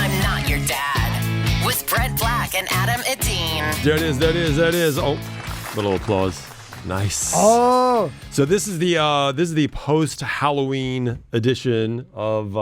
I'm Not Your Dad with Brent Black and Adam Edeen. There it is. Oh, little applause. Nice. Oh, so this is the post-Halloween edition of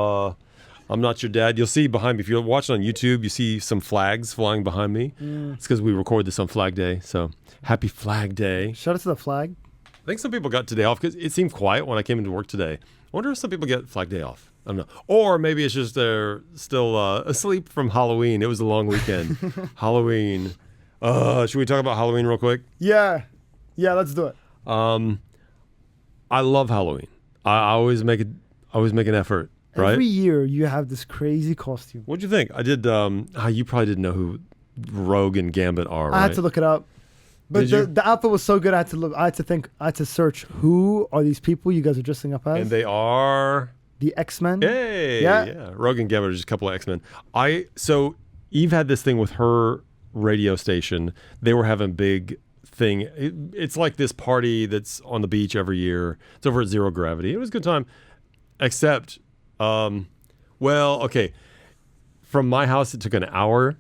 I'm Not Your Dad. You'll see behind me, if you're watching on YouTube, you see some flags flying behind me. It's because we record this on Flag Day, so happy Flag Day. shout out to the flag. I think some people got today off because it seemed quiet when I came into work today. I wonder if some people get Flag Day off. I don't know. Or maybe it's just they're still asleep from Halloween. It was a long weekend. Halloween. Should we talk about Halloween real quick? Yeah, let's do it. I love Halloween. I always make an effort. Right? Every year you have this crazy costume. What'd you think? I did. You probably didn't know who Rogue and Gambit are. Right? I had to look it up, but the outfit was so good. I had to look. I had to search. Who are these people you guys are dressing up as? And they are the X-Men. Hey, yeah. Rogue and Gambit are just a couple of X-Men. So Eve had this thing with her radio station. They were having a big thing. It's like this party that's on the beach every year. It's over at Zero Gravity. It was a good time, except. Okay. From my house, it took an hour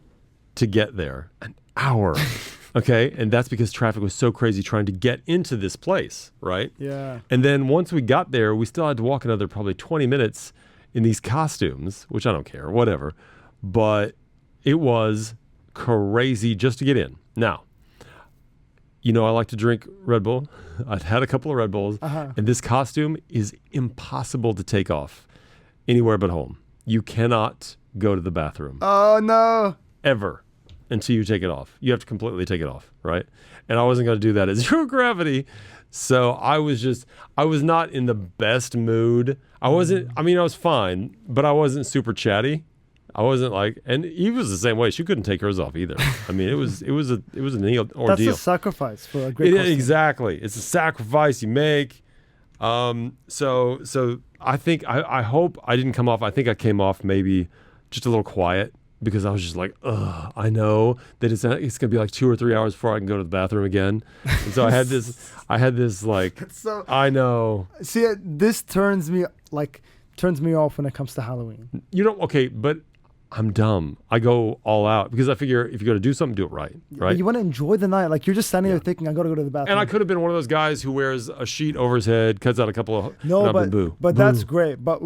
to get there. An hour. Okay. And that's because traffic was so crazy trying to get into this place. Right. Yeah. And then once we got there, we still had to walk another probably 20 minutes in these costumes, which I don't care, whatever. But it was crazy just to get in. Now, I like to drink Red Bull. I'd had a couple of Red Bulls. And this costume is impossible to take off. Anywhere but home. You cannot go to the bathroom. Oh, no. Ever. Until you take it off. You have to completely take it off, right? And I wasn't going to do that at Zero Gravity. So I was not in the best mood. I was fine, but I wasn't super chatty. I wasn't and Eve was the same way. She couldn't take hers off either. I mean, it was an ordeal. That's a sacrifice for a great costume. Exactly. It's a sacrifice you make. So I think I hope I didn't come off. I think I came off maybe just a little quiet because I was just like, ugh, I know that it's gonna be like 2 or 3 hours before I can go to the bathroom again. And so I had this so, I know. See, this turns me off when it comes to Halloween. Okay, but I'm dumb. I go all out because I figure if you're going to do something, do it right? But you want to enjoy the night. Like, you're just standing there thinking, I got to go to the bathroom. And I could have been one of those guys who wears a sheet over his head, cuts out a couple of... But that's great. But,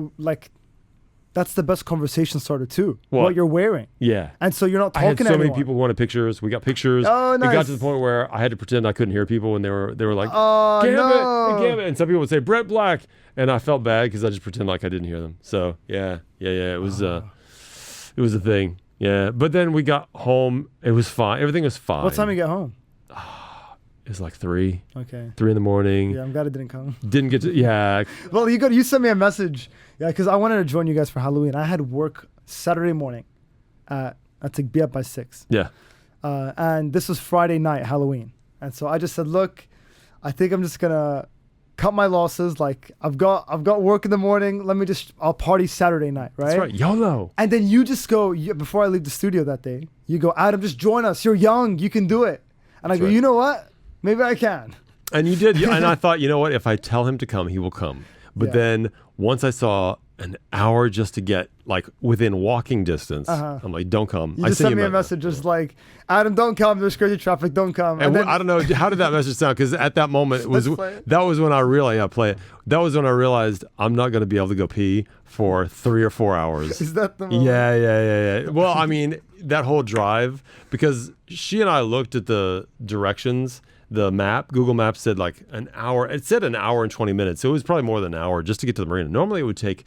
that's the best conversation starter, too. What you're wearing. Yeah. And so you're not talking to anyone. I had so many people who wanted pictures. We got pictures. Oh, nice. It got to the point where I had to pretend I couldn't hear people when they were like, oh, Gambit. And some people would say, Brent Black. And I felt bad because I just pretend like I didn't hear them. So, yeah. It was a thing. Yeah, but then we got home. It was fine. Everything was fine. What time did you get home? It was like 3. Okay. 3 in the morning. Yeah, I'm glad it didn't come. Didn't get to. Yeah. Well, you sent me a message. Yeah, because I wanted to join you guys for Halloween. I had work Saturday morning. I had to be up by 6. Yeah. And this was Friday night, Halloween. And so I just said, look, I think I'm just gonna cut my losses. Like, I've got work in the morning. I'll party Saturday night, right? That's right. YOLO. And then you just go, before I leave the studio that day, you go, Adam, just join us. You're young. You can do it. And I go, You know what? Maybe I can. And you did. And I thought, you know what? If I tell him to come, he will come. But then once I saw an hour just to get within walking distance, I'm like, don't come. You just sent me a message just like, Adam, don't come. There's crazy traffic. Don't come. And then, I don't know. How did that message sound? Because at that moment, that was when I realized, That was when I realized I'm not going to be able to go pee for 3 or 4 hours. Is that the moment? Yeah. Well, I mean, that whole drive, because she and I looked at the directions. The map, Google Maps said an hour. It said an hour and 20 minutes. So it was probably more than an hour just to get to the marina. Normally it would take,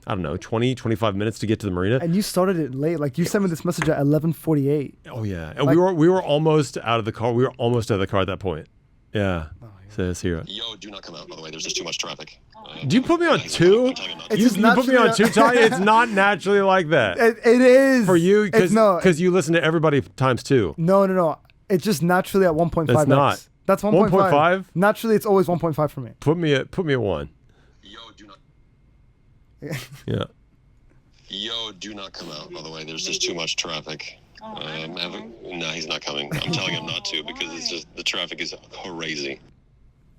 20, 25 minutes to get to the marina. And you started it late. You sent me this message at 11:48. Oh, yeah. And we were almost out of the car. We were almost out of the car at that point. Yeah. So let's hear it. Yo, do not come out, by the way. There's just too much traffic. Do you put me on 2? You put me on 2, Ty? It's not naturally like that. It is. For you? Because you listen to everybody times 2. No. It's just naturally at 1.5. That's not. That's 1.5. 1.5? Naturally, it's always 1.5 for me. Put me at 1. Yo, do not. Yeah. Yo, do not come out, by the way. There's just too much traffic. No, he's not coming. I'm telling him not to because it's just the traffic is crazy.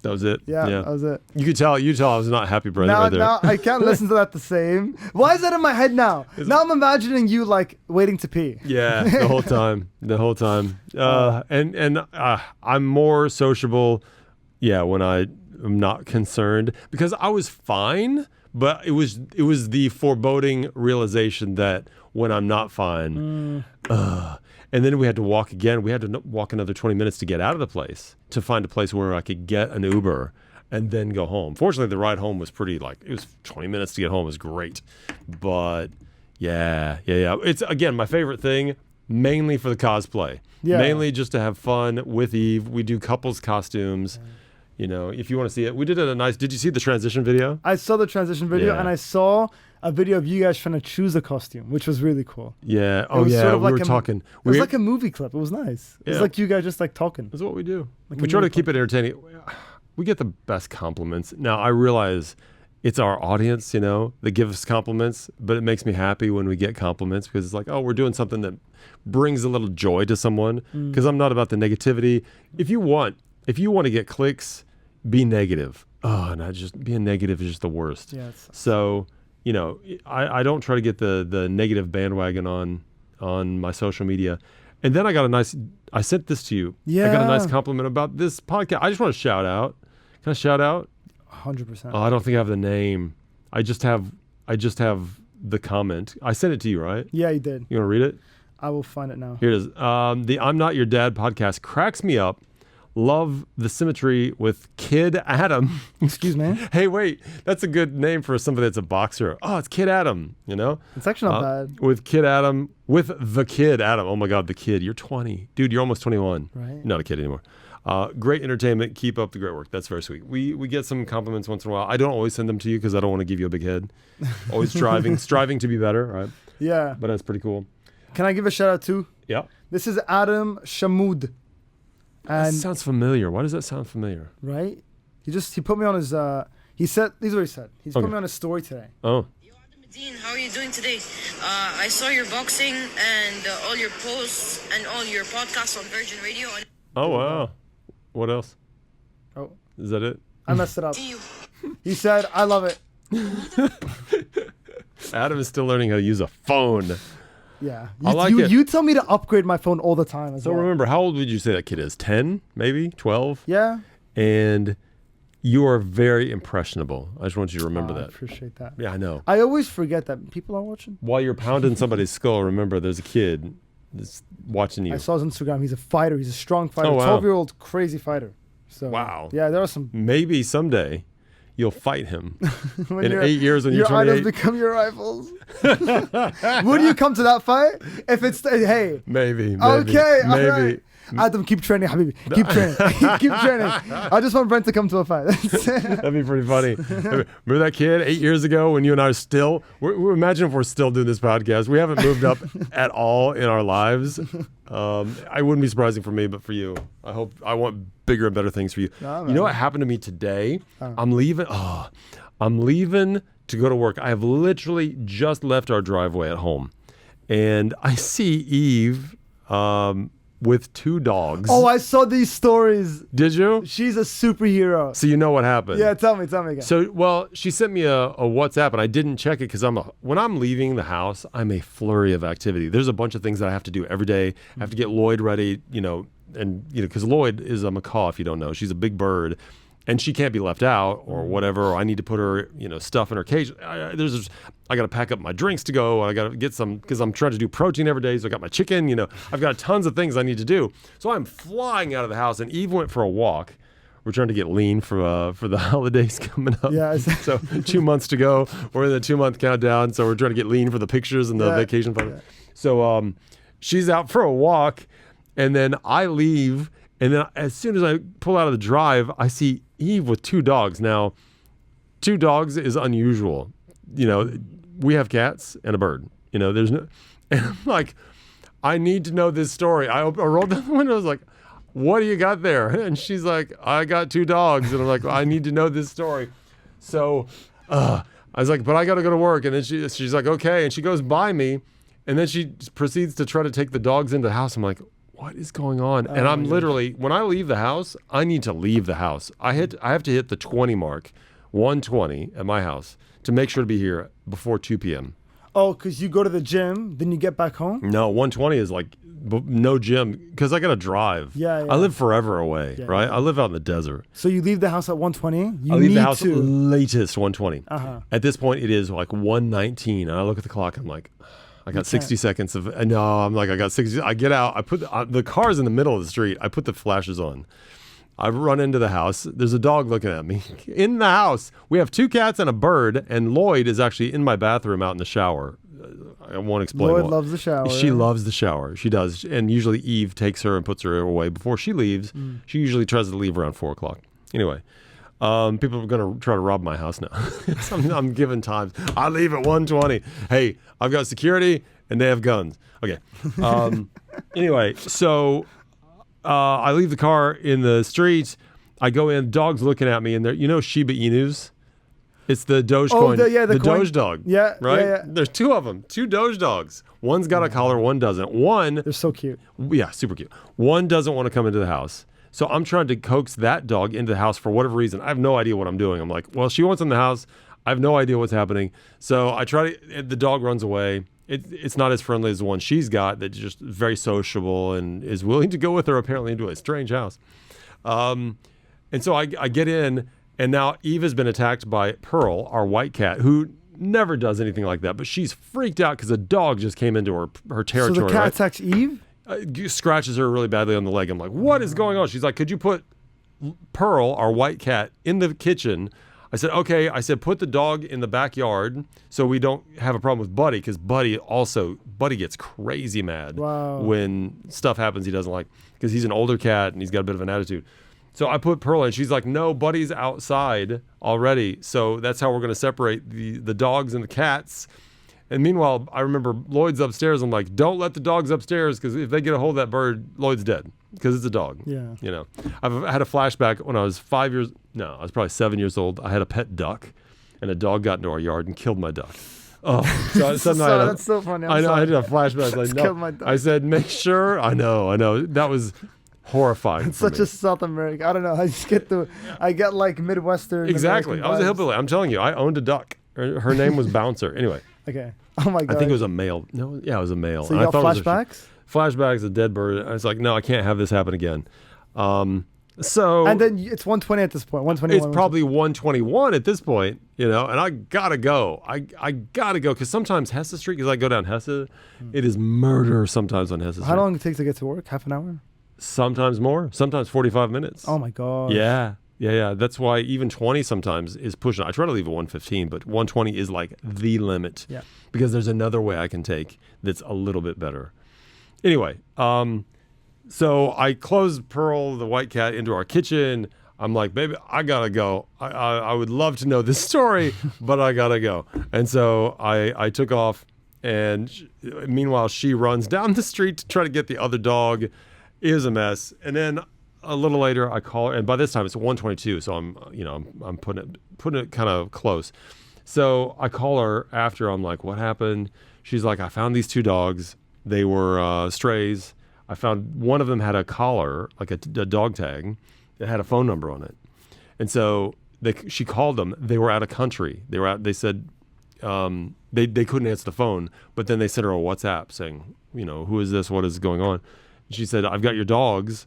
That was it. Yeah, that was it. You could tell I was not happy, Brent. Now, right there. now I can't listen to that the same. Why is that in my head now? Now I'm imagining you like waiting to pee. Yeah, the whole time. And I'm more sociable. Yeah, when I'm not concerned, because I was fine, but it was the foreboding realization that when I'm not fine, and then we had to walk again. We had to walk another 20 minutes to get out of the place, to find a place where I could get an Uber and then go home. Fortunately, the ride home was pretty, it was 20 minutes to get home. It was great. But yeah. It's, again, my favorite thing, mainly for the cosplay. Yeah. Mainly just to have fun with Eve. We do couples costumes. You know, if you want to see it, we did it did you see the transition video? I saw the transition video, Yeah. and I saw a video of you guys trying to choose a costume, which was really cool. Yeah. It was sort of we like were talking. It was like a movie clip. It was nice. It was Yeah. like you guys just like talking. That's what we do. Like We a try to movie keep it entertaining. We get the best compliments. Now, I realize it's our audience, that give us compliments, but it makes me happy when we get compliments, because it's like, oh, we're doing something that brings a little joy to someone, because I'm not about the negativity. If you want to get clicks, be negative. Oh, not just being negative is just the worst. Yeah. So, I don't try to get the negative bandwagon on my social media. And then I sent this to you. I got a nice compliment about this podcast. I just want to shout out. Can I shout out? 100%. Oh, I don't think I have the name. I just have the comment. I sent it to you, right? Yeah, you did. You want to read it? I will find it now. Here it is. The I'm Not Your Dad podcast cracks me up. Love the symmetry with Kid Adam. Excuse me. Hey, wait. That's a good name for somebody that's a boxer. Oh, it's Kid Adam, It's actually not bad. With Kid Adam. With the Kid Adam. Oh, my God, the kid. You're 20. Dude, you're almost 21. Right. You're not a kid anymore. Great entertainment. Keep up the great work. That's very sweet. We get some compliments once in a while. I don't always send them to you because I don't want to give you a big head. Always striving to be better, right? Yeah. But that's pretty cool. Can I give a shout out too? Yeah. This is Adam Shamoud. That And sounds familiar. Why does that sound familiar? right? He put me on his he said this is what he said. He's put Okay. me on his story today. Oh. Yo, Adam Dean, how are you doing today? I saw your boxing and all your posts and all your podcasts on Virgin Radio. And Oh, wow. What else? Oh, Is that it? I messed it up. see you. He said, I love it. Adam is still learning how to use a phone. Yeah. I like it. You tell me to upgrade my phone all the time as So well. remember, how old would you say that kid is? 10, maybe? 12? Yeah. And you are very impressionable. I just want you to remember I that. appreciate that. Yeah, I know. I always forget that people are watching. While you're pounding somebody's skull, remember there's a kid that's watching you. I saw his Instagram. He's a fighter. He's a strong fighter. Oh, wow. 12-year-old crazy fighter. So Wow. Yeah, there are some. Maybe someday you'll fight him. When In your- 8 years when you're your idols 28. become your rivals. Would you come to that fight? If it's hey. Maybe. Okay, all Maybe. right. Adam, keep training, Habibi. Keep training. Keep training. I just want Brent to come to a fight. That'd be pretty funny. Remember that kid 8 years ago when you and I are still, imagine if we're still doing this podcast. We haven't moved up at all in our lives. I wouldn't be surprising for me, but for you. I want bigger and better things for you. Nah, You know what happened to me today? I'm leaving to go to work. I have literally just left our driveway at home. And I see Eve with 2 dogs. Oh, I saw these stories. Did you? She's a superhero. So you know what happened. Yeah, tell me again. So, well, she sent me a WhatsApp, and I didn't check it because when I'm leaving the house, I'm a flurry of activity. There's a bunch of things that I have to do every day. I have to get Lloyd ready, because Lloyd is a macaw, if you don't know. She's a big bird, and she can't be left out or whatever. Or I need to put her, stuff in her cage. I got to pack up my drinks to go. I got to get some because I'm trying to do protein every day. So I got my chicken. I've got tons of things I need to do. So I'm flying out of the house, and Eve went for a walk. We're trying to get lean for the holidays coming up. Yeah. So 2 months to go. We're in the 2-month countdown. So we're trying to get lean for the pictures and the vacation photos. Yeah. So she's out for a walk, and then I leave. And then as soon as I pull out of the drive, I see Eve with 2 dogs. Now, 2 dogs is unusual. We have cats and a bird. There's no, and I'm like, I need to know this story. I rolled down the window. I was like, what do you got there? And she's like, I got 2 dogs. And I'm like, I need to know this story. So I was like, but I got to go to work. And then she's like, okay. And she goes by me. And then she proceeds to try to take the dogs into the house. I'm like, what is going on? And I'm literally, when I leave the house, I need to leave the house. I have to hit the 20 mark, 1:20 at my house to make sure to be here before 2 p.m. Oh, because you go to the gym, then you get back home? No, 1:20 is like no gym because I got to drive. Yeah. I live forever away, Yeah, right? yeah. I live out in the desert. So you leave the house at 1:20? I leave the house latest 1:20. Uh-huh. At this point, it is like 1:19, and I look at the clock. I'm like, I got 60 seconds of. No, I'm like, I got 60. I get out. I put the car's in the middle of the street. I put the flashes on. I run into the house. There's a dog looking at me in the house. We have 2 cats and a bird, and Lloyd is actually in my bathroom out in the shower. I won't explain. Lloyd loves the shower. She loves the shower. She does, and usually Eve takes her and puts her away before she leaves. She usually tries to leave around 4:00. Anyway. People are going to try to rob my house now. I'm giving times. I leave at 1:20. Hey, I've got security and they have guns. Okay. Anyway, so I leave the car in the street. I go in. Dog's looking at me, and they're Shiba Inus. It's the Dogecoin. The coin. Doge dog. Yeah, right. yeah. There's 2 of them. 2 Doge dogs. One's got a collar. One doesn't. They're so cute. Yeah, super cute. One doesn't want to come into the house. So I'm trying to coax that dog into the house for whatever reason. I have no idea what I'm doing. I'm like, well, she wants in the house. I have no idea what's happening. So I try to, the dog runs away. It's not as friendly as the one she's got that's just very sociable and is willing to go with her apparently into a strange house. And so I get in, and now Eve has been attacked by Pearl, our white cat, who never does anything like that. But she's freaked out because a dog just came into her territory. So the cat attacks Eve? Scratches her really badly on the leg. I'm like, what is going on? She's like, could you put Pearl, our white cat, in the kitchen? I said, okay. I said, put the dog in the backyard so we don't have a problem with Buddy, because Buddy gets crazy mad when stuff happens he doesn't like, because he's an older cat and he's got a bit of an attitude. So I put Pearl in. She's like, no, Buddy's outside already. So that's how we're going to separate the dogs and the cats. And meanwhile, I remember Lloyd's upstairs. I'm like, don't let the dogs upstairs, because if they get a hold of that bird, Lloyd's dead, because it's a dog. Yeah. I've had a flashback when I was I was probably 7 years old. I had a pet duck, and a dog got into our yard and killed my duck. Oh, so that's so funny. I know. I had a flashback. Like, no. Killed my duck. I said, make sure. I know. That was horrifying. It's such a South American. I don't know. I get like Midwestern. Exactly. American I was a vibes. hillbilly. I'm telling you, I owned a duck. Her name was Bouncer. Anyway. Okay. Oh my God. I think it was a male. No, yeah, it was a male. So you got flashbacks? Flashbacks, a dead bird. I was like, no, I can't have this happen again. So and then it's 1:20 at this point. 1:21. It's probably 1:21 at this point, and I gotta go. I gotta go, because sometimes Hesse Street, because I go down Hesse, it is murder sometimes on Hesse Street. How long does it take to get to work? Half an hour? Sometimes more. Sometimes 45 minutes. Oh my God. Yeah. That's why even 20 sometimes is pushing. I try to leave at 1:15, but 1:20 is like the limit. Yeah. Because there's another way I can take that's a little bit better. Anyway, so I closed Pearl, the white cat, into our kitchen. I'm like, baby, I gotta go. I would love to know this story, but I gotta go. And so I took off, and meanwhile she runs down the street to try to get the other dog. It is a mess. And then a little later I call her, and by this time it's 1:22, so I'm putting it kind of close. So I call her after. I'm like, what happened? She's like, I found these 2 dogs. They were strays. I found one of them had a collar, like a dog tag, that had a phone number on it. And so she called them. They were out of country. They said they couldn't answer the phone, but then they sent her a WhatsApp saying, who is this? What is going on? And she said, I've got your dogs.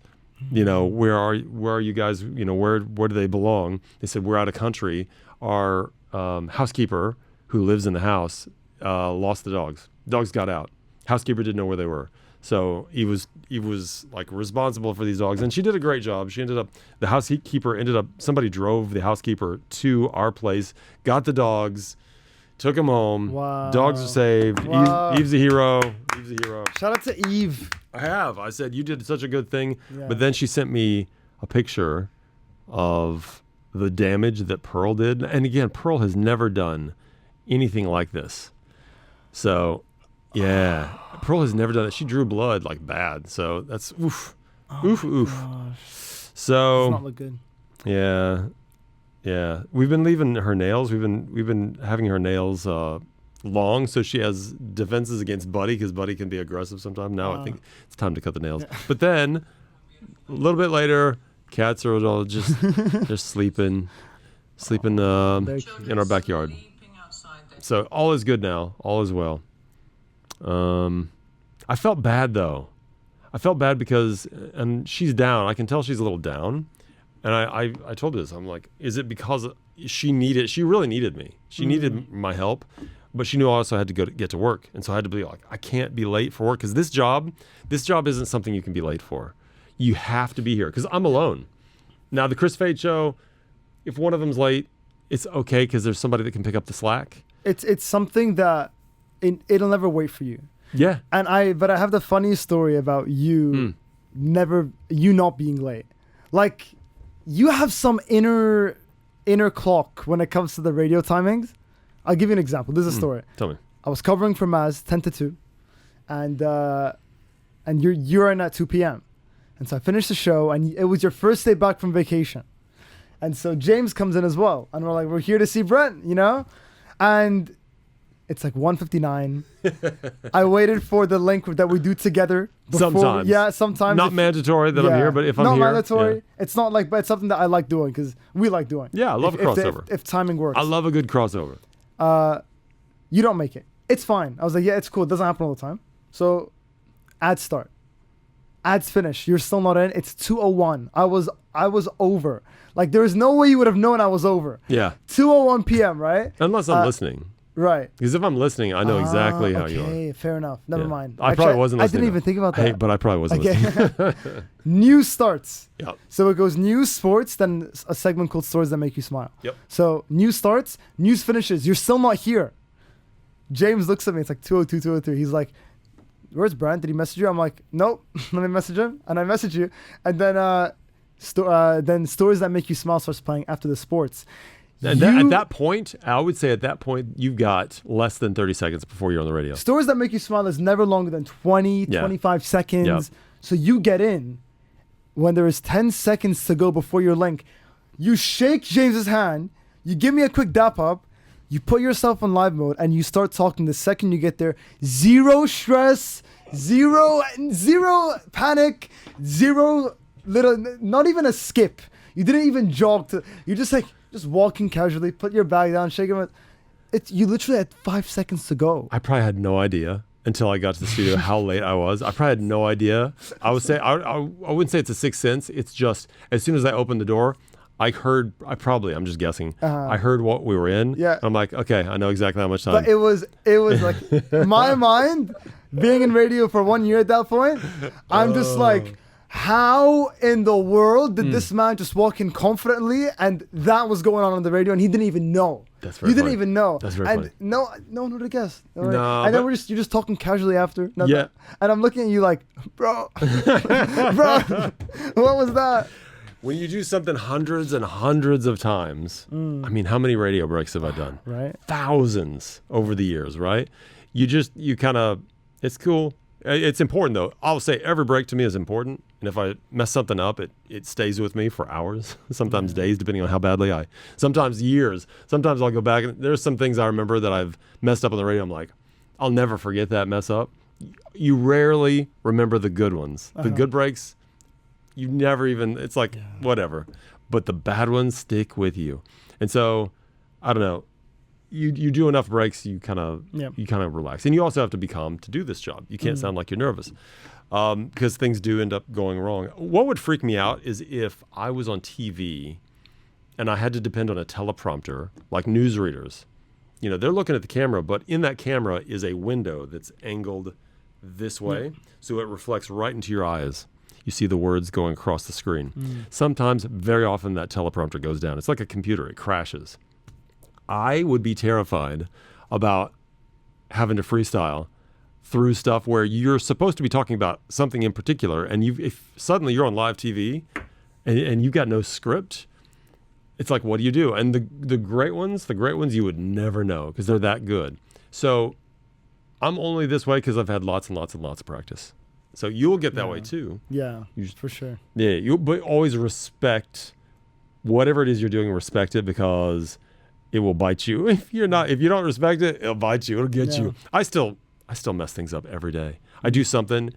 Where are you guys? Where do they belong? They said, we're out of country. Our housekeeper, who lives in the house, lost the dogs. Dogs got out. Housekeeper didn't know where they were. So he was like responsible for these dogs, and she did a great job. Somebody drove the housekeeper to our place, got the dogs, took them home. Wow. Dogs are saved. Wow. Eve's a hero. Shout out to Eve. I said, you did such a good thing. Yeah. But then she sent me a picture of the damage that Pearl did. And again, Pearl has never done anything like this. So, yeah. Pearl has never done it. She drew blood like bad. So that's oof. Oof. So Does not look good. Yeah. We've been leaving her nails. We've been having her nails long, so she has defenses against Buddy because Buddy can be aggressive sometimes. Now I think it's time to cut the nails. But then a little bit later, cats are all just sleeping in our backyard. So all is good now. All is well. I felt bad though. I felt bad because, and she's down. I can tell she's a little down. And I told her this. I'm like, is it because she really needed me. She needed my help, but she knew I also had to get to work. And so I had to be like, I can't be late for work because this job isn't something you can be late for. You have to be here because I'm alone. Now the Chris Fade show, if one of them's late, it's okay because there's somebody that can pick up the slack. It's something that it'll never wait for you. Yeah. But I have the funniest story about you not being late. Like, you have some inner clock when it comes to the radio timings. I'll give you an example. This is a story. Tell me. I was covering for Maz 10 to 2, and you're in at 2 p.m. And so I finished the show, and it was your first day back from vacation. And so James comes in as well, and we're like, we're here to see Brent, and it's like 1:59. I waited for the link that we do together. Sometimes. Yeah, sometimes. Not mandatory that I'm here, but if I'm not here. Not mandatory. Yeah. It's not like, but it's something that I like doing because we like doing. Yeah, I love a crossover. If timing works. I love a good crossover. You don't make it. It's fine. I was like, yeah, it's cool. It doesn't happen all the time. So, ads start. Ads finish. You're still not in. It's 2:01. I was over. Like, there is no way you would have known I was over. Yeah. 2:01 p.m., right? Unless I'm listening. Right. Because if I'm listening, I know exactly how you are. Okay, fair enough. Never mind. I probably wasn't listening. I didn't even think about that. Hey, but I probably wasn't listening. News starts. Yep. So it goes news, sports, then a segment called Stories That Make You Smile. Yep. So news starts, news finishes. You're still not here. James looks at me. It's like 2:02, 2:03. He's like, where's Brent? Did he message you? I'm like, nope. Let me message him. And I message you. And then Stories That Make You Smile starts playing after the sports. And at that point, I would say at that point, you've got less than 30 seconds before you're on the radio. Stories That Make You Smile is never longer than 20, 25 seconds. Yep. So you get in when there is 10 seconds to go before your link. You shake James's hand. You give me a quick dap up. You put yourself on live mode and you start talking the second you get there. Zero stress, zero panic, zero not even a skip. You didn't even jog you're just walking casually, put your bag down, shake it. You literally had 5 seconds to go. I probably had no idea until I got to the studio how late I was. I probably had no idea. I would say I wouldn't say it's a sixth sense. It's just as soon as I opened the door, I'm just guessing. I heard what we were in. Yeah. I'm like, okay, I know exactly how much time. But it was like my mind being in radio for 1 year at that point. I'm just like, how in the world did this man just walk in confidently and that was going on the radio and he didn't even know? That's very You didn't funny. even know. That's very and funny. no one would have guessed. No, and then but- you're just talking casually after. Yeah. And I'm looking at you like, bro, what was that? When you do something hundreds and hundreds of times, I mean, how many radio breaks have I done? Right. Thousands over the years, right? It's cool. It's important though. I'll say every break to me is important. And if I mess something up, it stays with me for hours, sometimes days, depending on how badly sometimes years. Sometimes I'll go back and there's some things I remember that I've messed up on the radio. I'm like, I'll never forget that mess up. You rarely remember the good ones. The good breaks, you never even, it's like, whatever. But the bad ones stick with you. And so, I don't know. You do enough breaks, you kind of relax. And you also have to be calm to do this job. You can't sound like you're nervous because things do end up going wrong. What would freak me out is if I was on TV and I had to depend on a teleprompter, like newsreaders. They're looking at the camera, but in that camera is a window that's angled this way, so it reflects right into your eyes. You see the words going across the screen. Sometimes, very often, that teleprompter goes down. It's like a computer. It crashes. I would be terrified about having to freestyle through stuff where you're supposed to be talking about something in particular, and if suddenly you're on live TV and you've got no script, it's like, what do you do? And the great ones you would never know because they're that good. So I'm only this way because I've had lots and lots and lots of practice. So you'll get that way too. Yeah, for sure. Yeah, but always respect whatever it is you're doing. Respect it because it will bite you. If you don't respect it, it'll bite you. It'll get Yeah. you. I still mess things up every day. I do something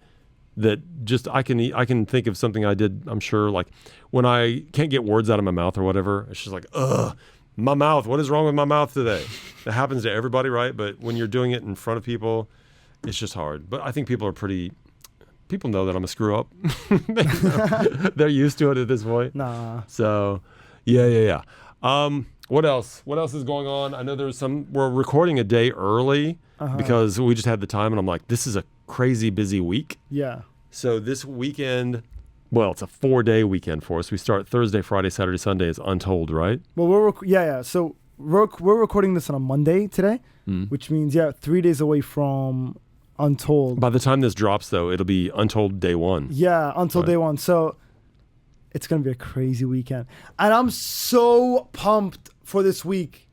that just I can think of something I did. I'm sure, like when I can't get words out of my mouth or whatever. It's just like, ugh, my mouth. What is wrong with my mouth today? That happens to everybody, right? But when you're doing it in front of people, it's just hard. But I think people know that I'm a screw up. They're used to it at this point. Nah. So, yeah. What else? What else is going on? I know we're recording a day early because we just had the time, and I'm like, this is a crazy busy week. Yeah. So this weekend, well, it's a 4-day weekend for us. We start Thursday, Friday, Saturday, Sunday is Untold, right? Well, So we're recording this on a Monday today, which means 3 days away from Untold. By the time this drops, though, it'll be Untold day 1. Yeah, Untold day 1. So it's gonna be a crazy weekend, and I'm so pumped for this week.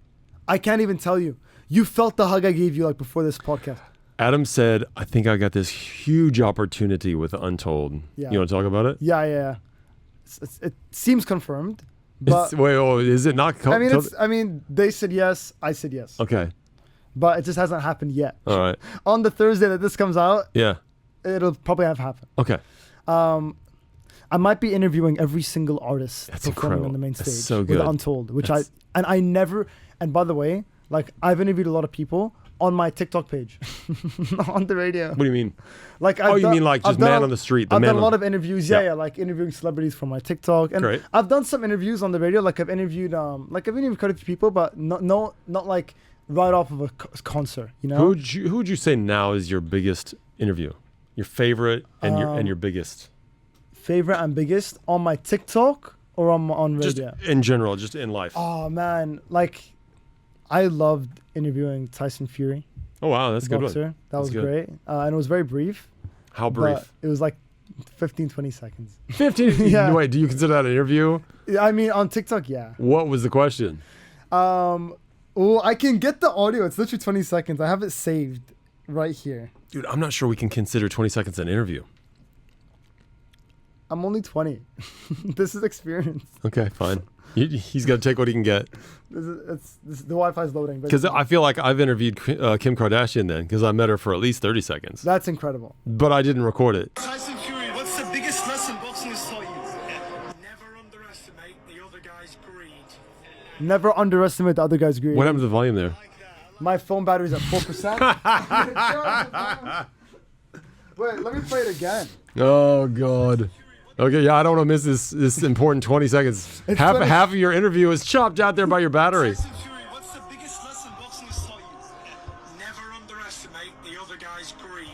I can't even tell you. You felt the hug I gave you like before this podcast. Adam said, I think I got this huge opportunity with Untold. Yeah. You want to talk about it? Yeah. It seems confirmed. But is it not? They said yes. I said yes. Okay. But it just hasn't happened yet. All right. On the Thursday that this comes out, Yeah. it'll probably have happened. Okay. I might be interviewing every single artist That's performing incredible. on the main That's stage so good. with Untold, and by the way, like I've interviewed a lot of people on my TikTok page, on the radio. What do you mean? Like, you mean like just man on the street? I've done a lot of interviews, Yeah. like interviewing celebrities from my TikTok, and Great. I've done some interviews on the radio. Like I've interviewed quite a few people, but not like right off of a concert, you know. Who would you say now is your biggest interview? Your favorite and your biggest? Favorite and biggest on my TikTok or on radio? Just in general, just in life. Oh man, like I loved interviewing Tyson Fury. Oh wow, that's a good boxer. one. That was good. great. And it was very brief. How but brief? It was like 15-20 seconds. 15? Yeah. Wait, do you consider that an interview? I mean, on TikTok, yeah. What was the question? I can get the audio. It's literally 20 seconds. I have it saved right here. Dude, I'm not sure we can consider 20 seconds an interview. I'm only 20. This is experience. Okay, fine. He's got to take what he can get. The Wi-Fi's loading. Because I feel like I've interviewed Kim Kardashian then, because I met her for at least 30 seconds. That's incredible. But I didn't record it. Tyson Fury, what's the biggest lesson boxing has taught you? Never underestimate the other guy's greed. Never underestimate the other guy's greed. What happened to the volume there? My phone battery's at 4%. Wait, let me play it again. Oh, God. Okay, yeah, I don't want to miss this important 20 seconds. Half of your interview is chopped out there by your battery. Tyson Fury, what's the biggest lesson boxing has taught you? Never underestimate the other guy's greed.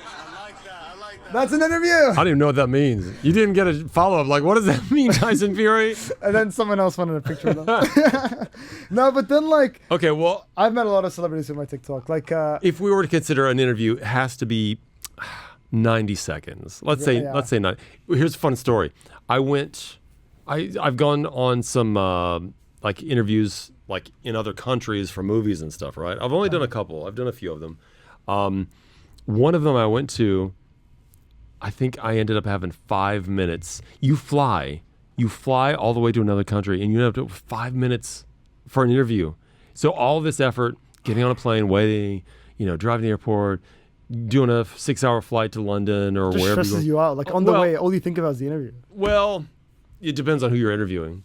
I like that. That's an interview. I don't even know what that means. You didn't get a follow-up. Like, what does that mean, Tyson Fury? And then someone else wanted a picture of them. No, but then like Okay, well, I've met a lot of celebrities with my TikTok. Like if we were to consider an interview, it has to be 90 seconds. Let's say 90. Here's a fun story. I've gone on some like interviews like in other countries for movies and stuff, right? I've only done a couple. I've done a few of them. One of them I went to, I think I ended up having 5 minutes. You fly all the way to another country and you have to 5 minutes for an interview. So all this effort, getting on a plane, waiting, driving to the airport, doing a 6-hour flight to London or just wherever stresses you out. Like on the way, all you think about is the interview. Well, it depends on who you're interviewing.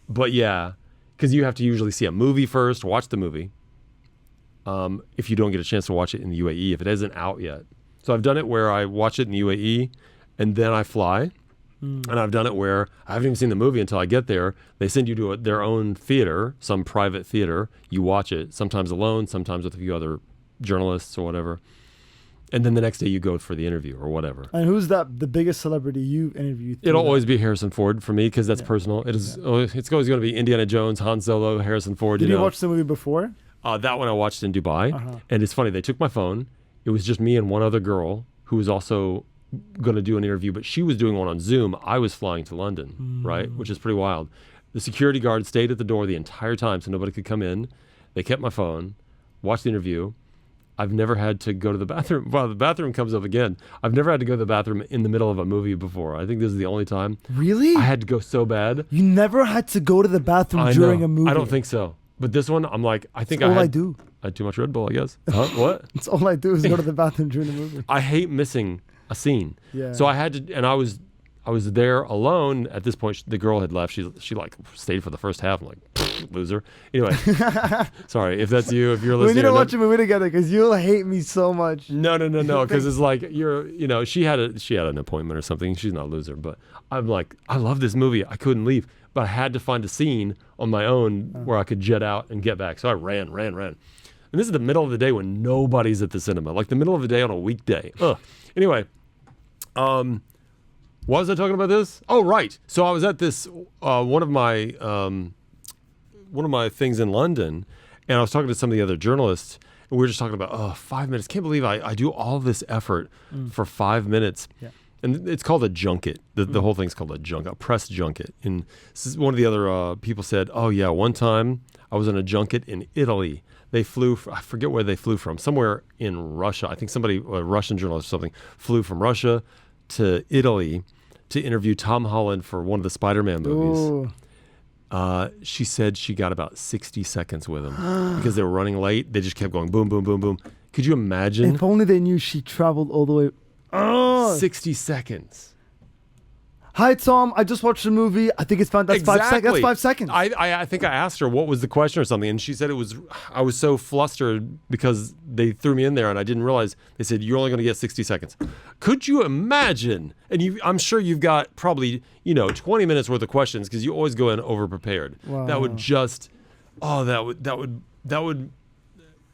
But yeah, because you have to usually see a movie first, watch the movie. If you don't get a chance to watch it in the UAE, if it isn't out yet. So I've done it where I watch it in the UAE and then I fly. And I've done it where I haven't even seen the movie until I get there. They send you to their own theater, some private theater. You watch it, sometimes alone, sometimes with a few other journalists or whatever. And then the next day you go for the interview or whatever. And who's the biggest celebrity you've interviewed? It'll always be Harrison Ford for me because that's personal. It's always going to be Indiana Jones, Han Solo, Harrison Ford. Did you watch the movie before? That one I watched in Dubai. And it's funny, they took my phone. It was just me and one other girl who was also going to do an interview, but she was doing one on Zoom. I was flying to London, right? Which is pretty wild. The security guard stayed at the door the entire time so nobody could come in. They kept my phone, watched the interview. I've never had to go to the bathroom. Well, the bathroom comes up again. I've never had to go to the bathroom in the middle of a movie before. I think this is the only time. Really? I had to go so bad. You never had to go to the bathroom during a movie? I don't think so. But this one, I'm like, I think That's all I had, do. I had too much Red Bull, I guess. Huh? What? It's all I do is go to the bathroom during the movie. I hate missing a scene. Yeah. So I had to, and I was there alone. At this point, the girl had left. She like stayed for the first half. I'm like, loser. Anyway, sorry if that's you. If you're listening, We need to watch a movie together because you'll hate me so much. No, because it's like she had an appointment or something. She's not a loser, but I'm like, I love this movie. I couldn't leave, but I had to find a scene on my own where I could jet out and get back. So I ran. And this is the middle of the day when nobody's at the cinema, like the middle of the day on a weekday. Ugh. Anyway, why was I talking about this? Oh, right. So I was at this one of my things in London, and I was talking to some of the other journalists, and we were just talking about 5 minutes. Can't believe I do all this effort for 5 minutes. Yeah. And it's called a junket. The whole thing's called a press junket. And this is one of the other people said, oh yeah, one time I was on a junket in Italy. They flew, I forget where they flew from, somewhere in Russia. I think a Russian journalist or something, flew from Russia to Italy to interview Tom Holland for one of the Spider-Man movies. Ooh. She said she got about 60 seconds with him because they were running late. They just kept going boom, boom, boom, boom. Could you imagine? If only they knew she traveled all the way. Oh. 60 seconds. Hi, Tom. I just watched the movie. I think it's fun. That's 5 seconds. That's 5 seconds. I think I asked her what was the question or something, and she said I was so flustered because they threw me in there and I didn't realize. They said you're only going to get 60 seconds. Could you imagine? And I'm sure you've got probably 20 minutes worth of questions because you always go in over prepared. Wow. That would just that would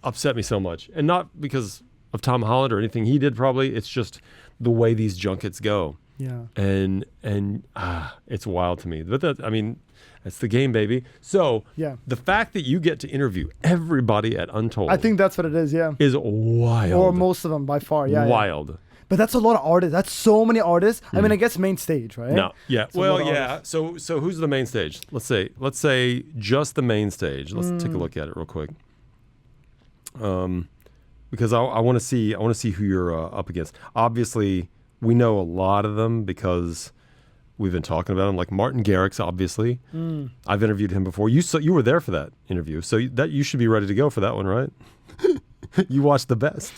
upset me so much, and not because of Tom Holland or anything he did. Probably it's just the way these junkets go. Yeah. And it's wild to me. But that's the game, baby. So yeah, the fact that you get to interview everybody at Untold, I think that's what it is. Yeah, is wild. Or most of them by far. Yeah, wild. Yeah. But that's a lot of artists. That's so many artists. I mean, I guess main stage, right? No, yeah. It's well, yeah. So who's the main stage? Let's say just the main stage. Let's take a look at it real quick. Because I want to see who you're up against. Obviously, we know a lot of them because we've been talking about them. Like Martin Garrix, obviously. I've interviewed him before. You were there for that interview, so that you should be ready to go for that one, right? You watched the best.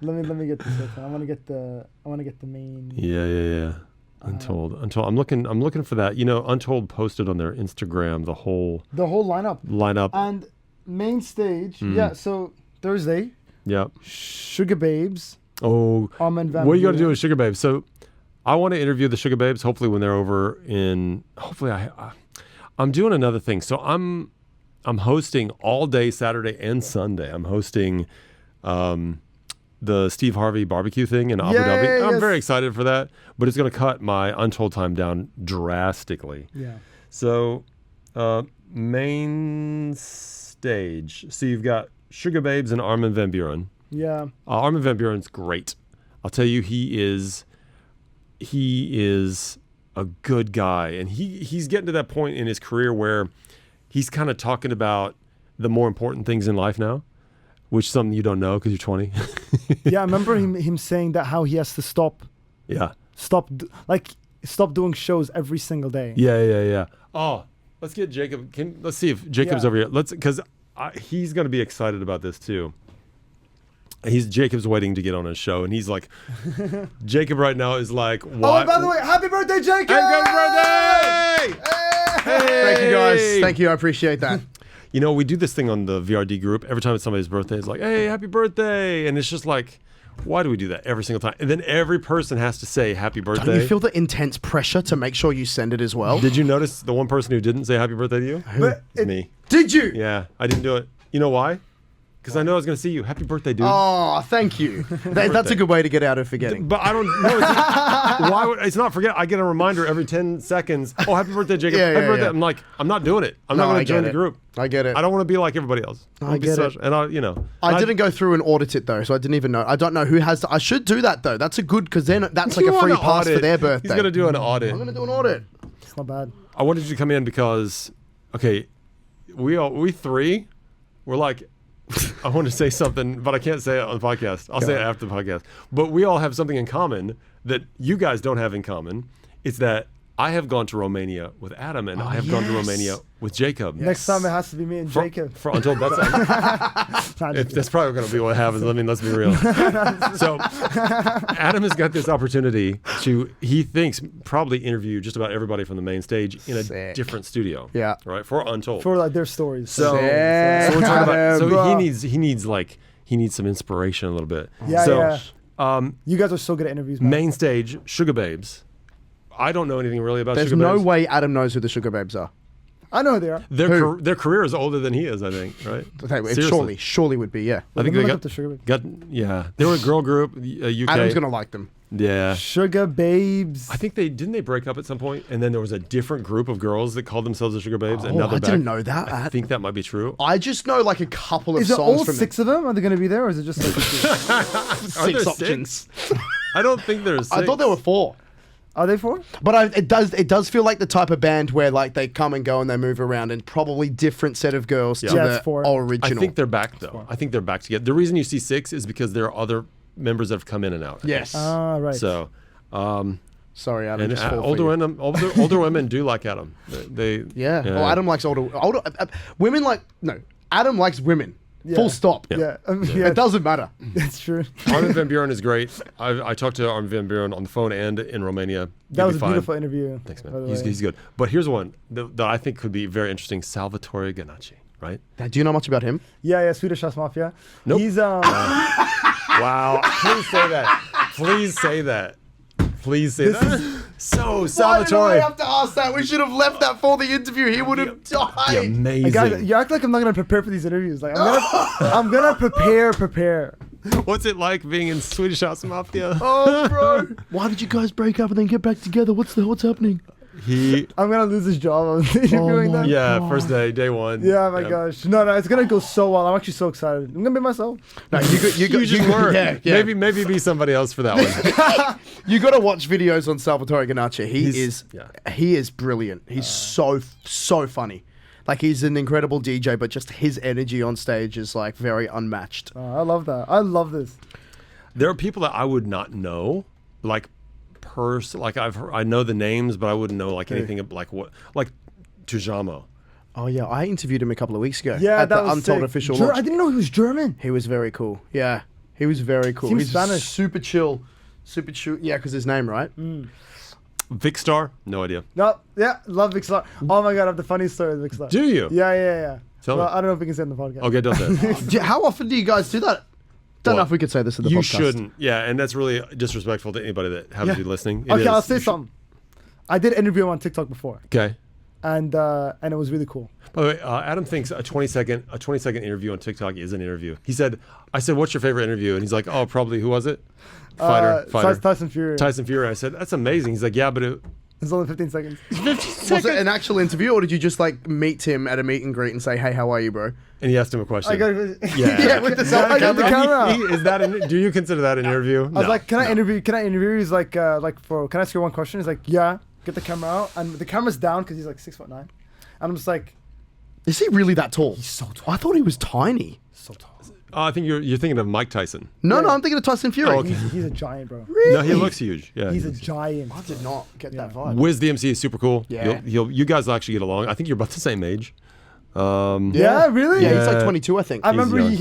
Let me get this. I want to get the main. Yeah. Untold. I'm looking for that. Untold posted on their Instagram the whole lineup. And main stage. Yeah. So Thursday. Yeah. Sugar Babes. Oh. Armin Van What are you Buuren. gonna do with Sugar Babes? So I want to interview the Sugar Babes. Hopefully when they're over in. Hopefully I'm doing another thing. So I'm hosting all day Saturday and Sunday. I'm hosting. The Steve Harvey barbecue thing in Abu Dhabi. I'm very excited for that, but it's going to cut my Untold time down drastically. Yeah. So, main stage. So you've got Sugar Babes and Armin Van Buuren. Yeah. Armin Van Buuren's great. I'll tell you, he is a good guy, and he's getting to that point in his career where he's kind of talking about the more important things in life now. Which is something you don't know because you're 20. Yeah, I remember him saying that how he has to stop. Yeah. Stop doing shows every single day. Yeah. Oh, let's get Jacob. Let's see if Jacob's over here. Because he's going to be excited about this too. Jacob's waiting to get on his show, and he's like, Jacob right now is like, what? Oh, by the way, happy birthday, Jacob! Happy birthday! Hey! Thank you, guys. Thank you. I appreciate that. We do this thing on the VRD group. Every time it's somebody's birthday, it's like, hey, happy birthday. And it's just like, why do we do that every single time? And then every person has to say happy birthday. Don't you feel the intense pressure to make sure you send it as well? Did you notice the one person who didn't say happy birthday to you? It's me. Did you? Yeah, I didn't do it. You know why? Because I know I was going to see you. Happy birthday, dude. Oh, thank you. That's a good way to get out of forgetting. But I don't know. Why would it's not forget? I get a reminder every 10 seconds. Oh, happy birthday, Jacob. Happy birthday. Yeah. I'm like, I'm not doing it. I'm not going to join the group. I get it. I don't want to be like everybody else. I get it. And I didn't go through and audit it though, so I didn't even know. I don't know who has to. I should do that though. That's a good, because then that's like a free pass for their birthday. He's going to do an audit. I'm going to do an audit. It's not bad. I wanted you to come in because, okay, we three were like, I want to say something, but I can't say it on the podcast. I'll say it after the podcast. But we all have something in common that you guys don't have in common. It's that I have gone to Romania with Adam, and I have gone to Romania with Jacob. Next time it has to be me and Jacob. For Untold, that's probably going to be what happens. I mean, let's be real. So Adam has got this opportunity to, he thinks, probably interview just about everybody from the main stage in a Sick. different studio. Yeah. Right, for Untold. For like their stories. So Sick. we're talking about, so Bro. he needs some inspiration a little bit. Yeah, so, yeah. You guys are so good at interviews, man. main stage, Sugar Babes. I don't know anything really about There's Sugar no Babes. way Adam knows who the Sugar Babes are. I know who they are. Their career is older than he is, I think, right? Okay, Seriously. surely would be, yeah. I think Let me they look got, up the Sugar Babes. they were a girl group, UK. Adam's gonna like them. Yeah. Sugar Babes. I think didn't they break up at some point, and then there was a different group of girls that called themselves the Sugar Babes, and Oh, now they're I back. didn't know that. I think that might be true. I just know like a couple of Is it songs all from 6 of them? Are they going to be there, or is it just like the 2? Are there six options. I don't think there's 6. I thought there were 4. Are they 4? But it does feel like the type of band where like they come and go and they move around, and probably different set of girls to Yeah, the it's 4. original. I think they're back though. I think they're back together. The reason you see 6 is because there are other members that have come in and out. Yes. Ah, right. So, Sorry, Adam. and just fall for older you. women, older women do like Adam. They Yeah. Well, Adam likes older women. Adam likes women. Full stop. Yeah. It doesn't matter. That's true. Armin van Buuren is great. I talked to Armin van Buuren on the phone and in Romania. That He'd was be a fine. beautiful interview. Thanks, by man. the He's way. good. But here's one that I think could be very interesting. Salvatore Ganacci, right? Do you know much about him? Yeah, Swedish House Mafia. Nope. He's Wow. Please say that. Please say that. Please say that. So, Salvatore. Why did I have to ask that? We should have left that for the interview. He would have Be died. amazing. guys, you act like I'm not gonna prepare for these interviews. Like I'm gonna prepare. What's it like being in Swedish House Mafia? Oh, bro. Why did you guys break up and then get back together? What's happening? I'm gonna lose this job. I'm interviewing my them. Yeah, first day 1. Yeah, my gosh. No, it's gonna go so well. I'm actually so excited. I'm gonna be myself. No, you just were. Yeah. Maybe be somebody else for that one. You got to watch videos on Salvatore Ganacci. He's- He is brilliant. He's so funny. Like, he's an incredible DJ, but just his energy on stage is like very unmatched. I love that. I love this. There are people that I would not know, like I know the names, but I wouldn't know like anything like Tujamo. Oh yeah, I interviewed him a couple of weeks ago. Yeah, at that the was Untold sick. official I launch. didn't know he was German. He was very cool. Yeah, he was very cool. Seems He's Spanish. super chill. Yeah, because his name, right? Vicstar, no idea. No, yeah, love Vic Star. Oh my god, I have the funny story with Vic Star. Do you? Yeah. Tell Well, me. I don't know if we can say it in the podcast. Okay, don't say it. How often do you guys do that? Don't know What? if we could say this in the You podcast. shouldn't. Yeah, and that's really disrespectful to anybody that happens to be listening. It Okay, is. I'll say You should- something. I did interview him on TikTok before, Okay. and it was really cool. By the way, Adam thinks a 20-second interview on TikTok is an interview. I said, what's your favorite interview? And he's like, oh, probably, who was it? Fighter. Tyson Fury. Tyson Fury. I said, that's amazing. He's like, yeah, but It's only 15 seconds. Was it an actual interview, or did you just like meet him at a meet and greet and say, "Hey, how are you, bro"? and he asked him a question. I got Yeah. with the I got the camera. Is that do you consider that an interview? I was like, can I interview? Can I interview? He's like, can I ask you one question? He's like, yeah. Get the camera out, and the camera's down because he's like 6'9", and I'm just like, Is he really that tall? He's so tall. I thought he was tiny. so tall. I think you're thinking of Mike Tyson. No, I'm thinking of Tyson Fury. Oh, okay. He's a giant, bro. No, he looks huge. Yeah, He's a giant. I did not get that vibe. WizTheMC is super cool. Yeah. You guys will actually get along. I think you're about the same age. Yeah, really? Yeah, he's Yeah. like 22, I think. I remember young.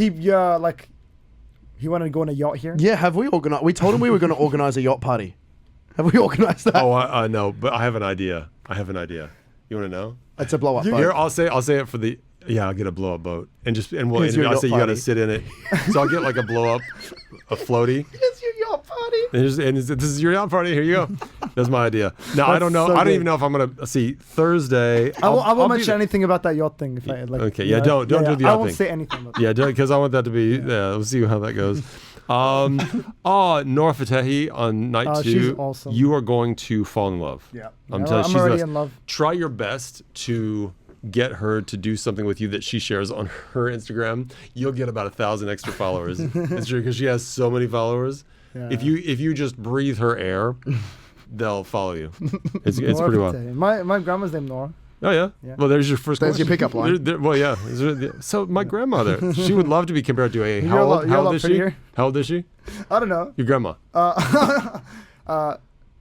he wanted to go on a yacht here. Yeah, have we organized? We told him we were going to organize a yacht party. Have we organized that? Oh, I know, but I have an idea. You want to know? It's a blow up. Here, I'll say it for the. Yeah, I'll get a blow up boat and Here's your I'll yacht say you got to party. sit in it. So I'll get like a blow up, a floaty. It's your yacht party. This is your yacht party. Here you go. That's my idea. Now I don't know. so I don't good. even know if I'm gonna see Thursday. I won't be mention there. anything about that yacht thing. If I like. Okay, yeah, don't do the I yacht won't thing. say anything about that. Yeah, because I want that to be. Yeah, we'll see how that goes. Nora Fatehi on night 2. She's awesome. You are going to fall in love. Yeah. I'm Yeah, telling you, I'm she's already the best. in love. Try your best to get her to do something with you that she shares on her Instagram. You'll get about 1,000 extra followers. It's true because she has so many followers. Yeah. If you just breathe her air, they'll follow you. It's Nora pretty well. Fateh. My grandma's named Nora. Oh yeah? Yeah. Well, there's your first. There's your question. pickup line. Well, yeah. So my grandmother, she would love to be compared to a. You're How a lot old is she? prettier. How old is she? I don't know. Your grandma.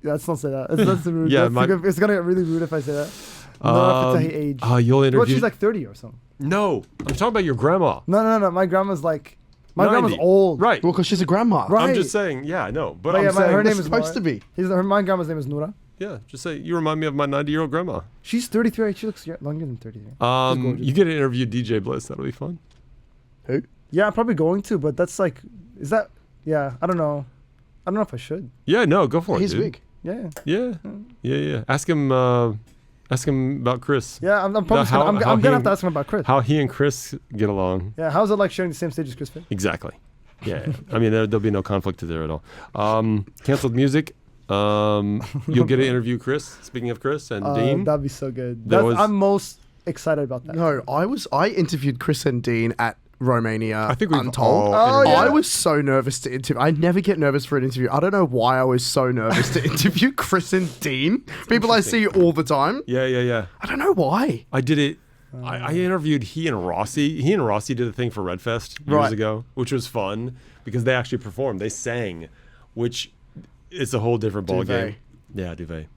Let's not say that. That's rude. Yeah, It's gonna get really rude if I say that. No, if it's a age. You'll interview. Well, she's like 30 or something. No, I'm talking about your grandma. No. My grandma's like. My 90. grandma's old. Right. Well, because she's a grandma. Right. I'm just saying. Yeah, I know. But But I'm yeah, saying. her name is supposed to be. My grandma's name is Noura. Yeah, just say you remind me of my 90-year-old grandma. She's 33. She looks longer than 33. She's gorgeous. You get to interview DJ Bliss. That'll be fun. Who? Yeah, I'm probably going to, but that's like, is that? Yeah, I don't know. I don't know if I should. Yeah, no, go for it. He's dude. big. Yeah. Yeah. Ask him about Chris. Yeah, I'm probably gonna have to ask him about Chris. How he and Chris get along. Yeah, how's it like sharing the same stage as Chris Fit? Exactly. Yeah. I mean, there'll be no conflict there at all. Canceled music. You'll get to interview Chris. Speaking of Chris and Dean. That'd be so good. I'm most excited about that. No, I interviewed Chris and Dean at Romania. I think we've Untold. all yeah. I was so nervous to interview. I never get nervous for an interview. I don't know why I was so nervous to interview Chris and Dean. People I see all the time. Yeah. I don't know why. I did it. I interviewed he and Rossi. He and Rossi did a thing for Redfest years Right. ago, which was fun because they actually performed. They sang, which is a whole different ball Duvet. game. Yeah, Duvet.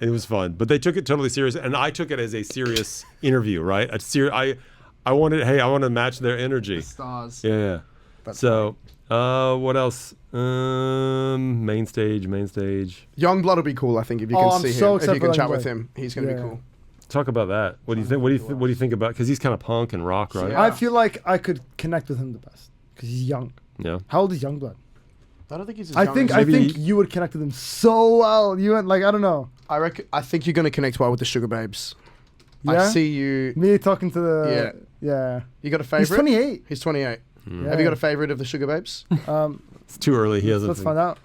And it was fun, but they took it totally serious, and I took it as a serious interview, right? I wanted to match their energy. Stars. Yeah. So, what else? Main stage. Youngblood will be cool, I think, if you Oh, can I'm see so him. If excited you can for chat Youngblood. with him, he's going to be Yeah. cool. Talk about that. What do you think? What do you think about? Because he's kind of punk and rock, right? I feel like I could connect with him the best because he's young. Yeah. How old is Youngblood? I don't think he's as I young think as- I Maybe- think you would connect with him so well. You and like I don't know. I think you're going to connect well with the Sugar Babes. I Yeah? see you. Me talking to the yeah. You got a favorite? He's 28. He's 28. Yeah. Have you got a favorite of the Sugar Babes? It's too early. He hasn't. Let's find out.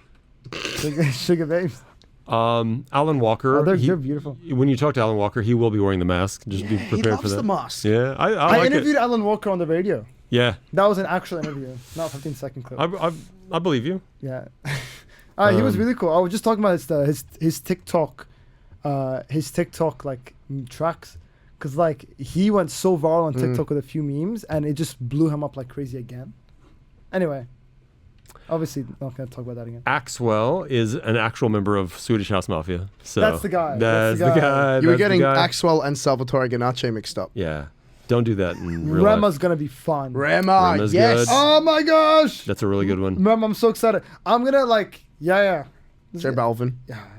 Sugar babes. Alan Walker. Oh, they're beautiful. When you talk to Alan Walker, he will be wearing the mask. Just be he prepared loves for that. the mask. Yeah, I I like interviewed it. Alan Walker on the radio. Yeah, That was an actual interview, not a 15-second clip. I believe you. Yeah. He was really cool. I was just talking about his TikTok, like tracks, because like he went so viral on TikTok with a few memes, and it just blew him up like crazy again. Anyway, obviously not gonna talk about that again. Axwell is an actual member of Swedish House Mafia. So That's the guy. That's the guy. You were That's the getting guy. Axwell and Salvatore Ganache mixed up. Yeah, don't do that in real Rema's life. gonna be fun. Rema, Rema's yes. good. Oh my gosh! That's a really good one. Rema, I'm so excited. I'm gonna like J Balvin.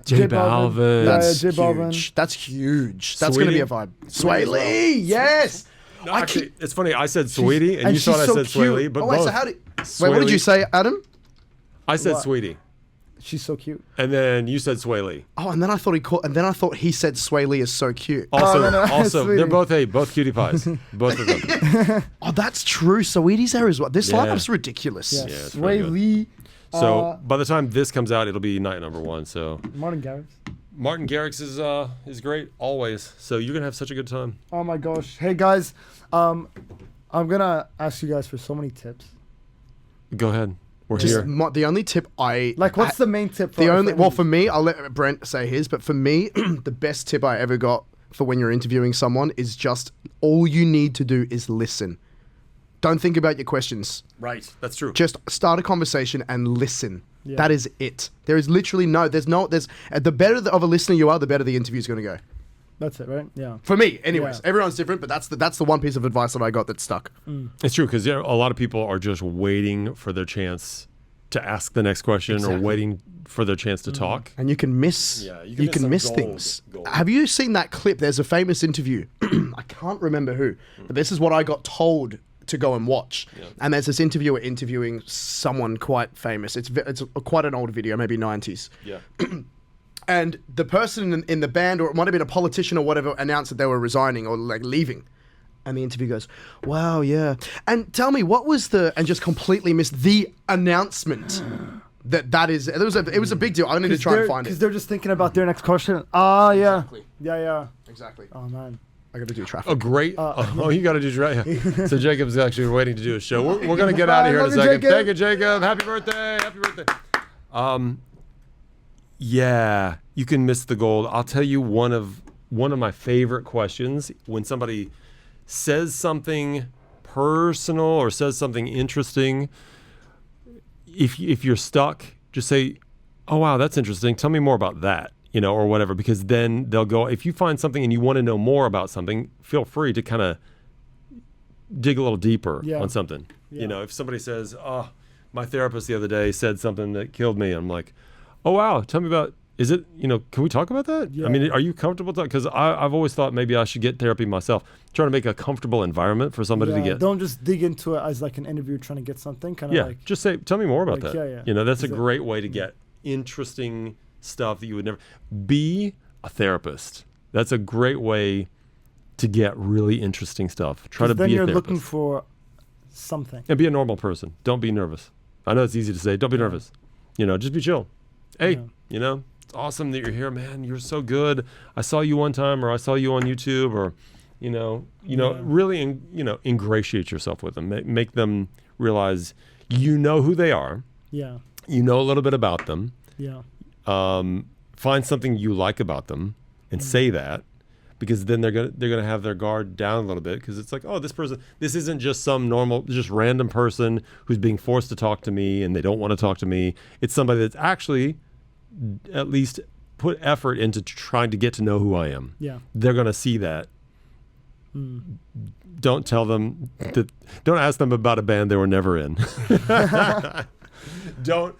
J Balvin. That's J Balvin. huge. That's huge. That's going to be a vibe. Sway Lee, yes. No, actually, it's funny. I said Sweetie, and and you thought I she's so said Sway cute. Lee, but Oh, wait, both. so how did... Sway Wait, what did Lee. you say, Adam? I said What? Sweetie, She's so cute. and then you said Sway Lee. Oh, and then I thought he said Sway Lee is so cute. Also, no, also, Sweetie. they're both cutie pies, both of them. Oh, that's true. Sweetie's there as well. This Yeah. lineup's ridiculous. Yeah, it's Sway really good. Lee. So by the time this comes out, it'll be night number one. So Martin Garrix. Martin Garrix is great always. So you're gonna have such a good time. Oh my gosh. Hey guys, I'm gonna ask you guys for so many tips. Go ahead. We're Just here. the only tip I... Like, what's the main tip? For me, I'll let Brent say his, but for me, the best tip I ever got for when you're interviewing someone is just all you need to do is listen. Don't think about your questions. Right. That's true. Just start a conversation and listen. Yeah. That is it. There is literally the better of a listener you are, the better the interview's going to go. That's it, right? Yeah. For me, anyways. Yeah. Everyone's different, but that's the one piece of advice that I got that stuck. It's true because a lot of people are just waiting for their chance to ask the next question or Exactly. waiting for their chance to talk. And you can miss. Yeah, you you can can miss miss some things. gold. Have you seen that clip? There's a famous interview. I can't remember who, but this is what I got told to go and watch. And there's this interviewer interviewing someone quite famous. It's quite an old video, maybe 90s. Yeah. And the person in the band, or it might have been a politician or whatever, announced that they were resigning or like leaving. And the interview goes, "Wow, yeah." And tell me, what was and just completely missed the announcement. It was a big deal. I need to try and find Because it. they're just thinking about their next question. Ah, yeah. Exactly. Yeah. Exactly. Oh man. I got to do traffic. A great. You got to do right. So Jacob's actually waiting to do a show. We're gonna get out of here in a Love you, second. Jacob. Thank you, Jacob. Happy birthday. Happy birthday. Yeah, you can miss the gold. I'll tell you one of my favorite questions when somebody says something personal or says something interesting. If you're stuck, just say, oh wow, that's interesting. Tell me more about that, or whatever. Because then they'll go, if you find something and you want to know more about something, feel free to kind of dig a little deeper on something. Yeah. If somebody says, oh, my therapist the other day said something that killed me, I'm like, oh wow, tell me about. Is it, can we talk about that? Yeah. I mean, are you comfortable talking? Because I've always thought maybe I should get therapy myself. Trying to make a comfortable environment for somebody to get. Don't just dig into it as like an interview trying to get something. Kind of like. Just say, tell me more about like, that. yeah. That's a great way to get interesting stuff that you would never. Be a therapist. That's a great way to get really interesting stuff. Try to be a therapist. Then you're looking for something. And be a normal person. Don't be nervous. I know it's easy to say. Don't be nervous. Just be chill. Hey, it's awesome that you're here, man. You're so good. I saw you one time, or I saw you on YouTube, or, really, ingratiate yourself with them. Make them realize you know who they are. Yeah. You know a little bit about them. Yeah. Find something you like about them and say that, because then they're gonna have their guard down a little bit, because it's like, oh, this isn't just some normal, just random person who's being forced to talk to me and they don't want to talk to me. It's somebody that's actually at least put effort into trying to get to know who I am. Yeah. They're going to see that. Don't tell them don't ask them about a band they were never in. Don't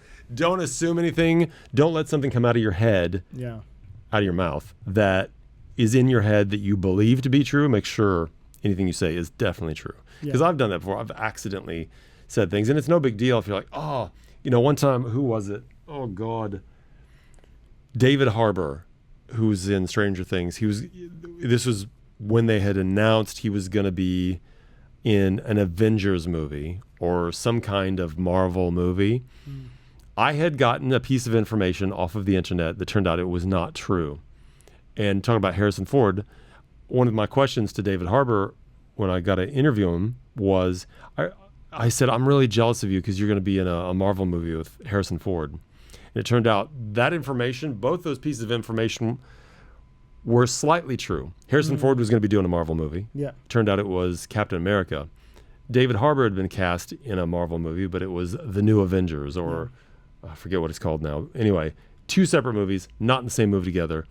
assume anything. Don't let something come out of your head, out of your mouth, that is in your head that you believe to be true. Make sure anything you say is definitely true. Because I've done that before. I've accidentally said things, and it's no big deal if you're like, oh, one time, who was it? Oh God. David Harbour, who's in Stranger Things, this was when they had announced he was going to be in an Avengers movie or some kind of Marvel movie. I had gotten a piece of information off of the internet that turned out it was not true. And talking about Harrison Ford, one of my questions to David Harbour when I got to interview him was, I said, I'm really jealous of you because you're going to be in a Marvel movie with Harrison Ford. And it turned out that information, both those pieces of information, were slightly true. Harrison Ford was going to be doing a Marvel movie. Yeah. Turned out it was Captain America. David Harbour had been cast in a Marvel movie, but it was The New Avengers, or I forget what it's called now. Anyway, two separate movies, not in the same movie together.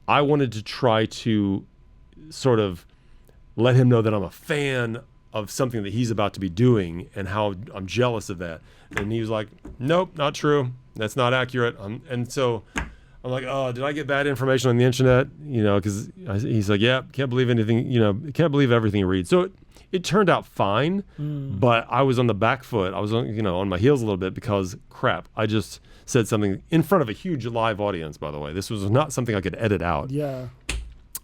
I wanted to try to sort of let him know that I'm a fan of something that he's about to be doing and how I'm jealous of that. And he was like, nope, not true. That's not accurate. And so I'm like, oh, did I get bad information on the internet? Because he's like, yeah, can't believe anything, can't believe everything you read. So it turned out fine, but I was on the back foot. I was on my heels a little bit because, crap, I just said something in front of a huge live audience, by the way. This was not something I could edit out. Yeah.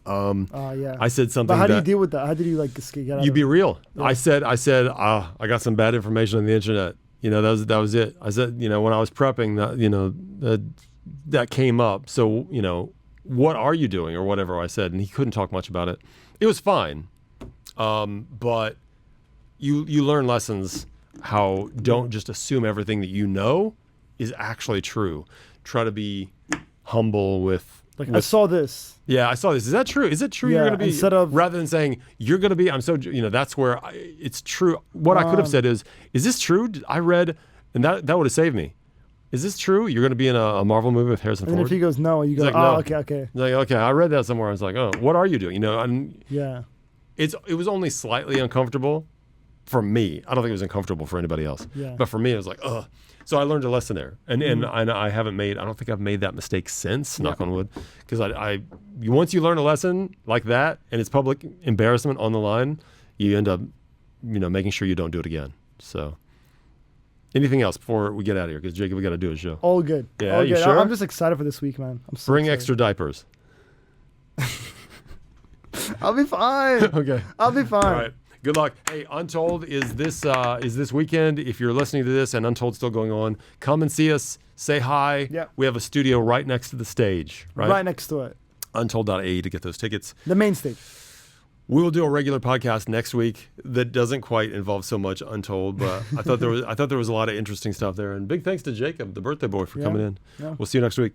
I said something. But how do you deal with that? How did you get out you of be it? real. Yeah. I said, I got some bad information on the internet. That was it. I said, when I was prepping, that came up. So, what are you doing or whatever I said, and he couldn't talk much about it. It was fine. But you learn lessons how don't just assume everything that you know is actually true. Try to be humble with I saw this. Yeah, I saw this. Is that true? Is it true you're going to be, instead of, rather than saying you're going to be, I'm so, that's where it's true. What I could have said is this true? I read, and that would have saved me. Is this true? You're going to be in a Marvel movie with Harrison Ford? And if he goes, no, you go, like, no. Okay. He's like, okay, I read that somewhere. I was like, oh, what are you doing? And yeah. It was only slightly uncomfortable for me. I don't think it was uncomfortable for anybody else. Yeah. But for me, it was like, ugh. So I learned a lesson there, and I don't think I've made that mistake since. Knock on wood, because once you learn a lesson like that and it's public embarrassment on the line, you end up, making sure you don't do it again. So, anything else before we get out of here? Because Jacob, we got to do a show. All good. Yeah, all you good. sure? I'm just excited for this week, man. I'm so Bring excited. extra diapers. I'll be fine. Okay. I'll be fine. All right. Good luck. Hey, Untold is this weekend. If you're listening to this and Untold's still going on, come and see us. Say hi. Yeah. We have a studio right next to the stage. Right next to it. Untold.ae to get those tickets. The main stage. We will do a regular podcast next week that doesn't quite involve so much Untold, but I thought there was a lot of interesting stuff there. And big thanks to Jacob, the birthday boy, for coming in. Yeah. We'll see you next week.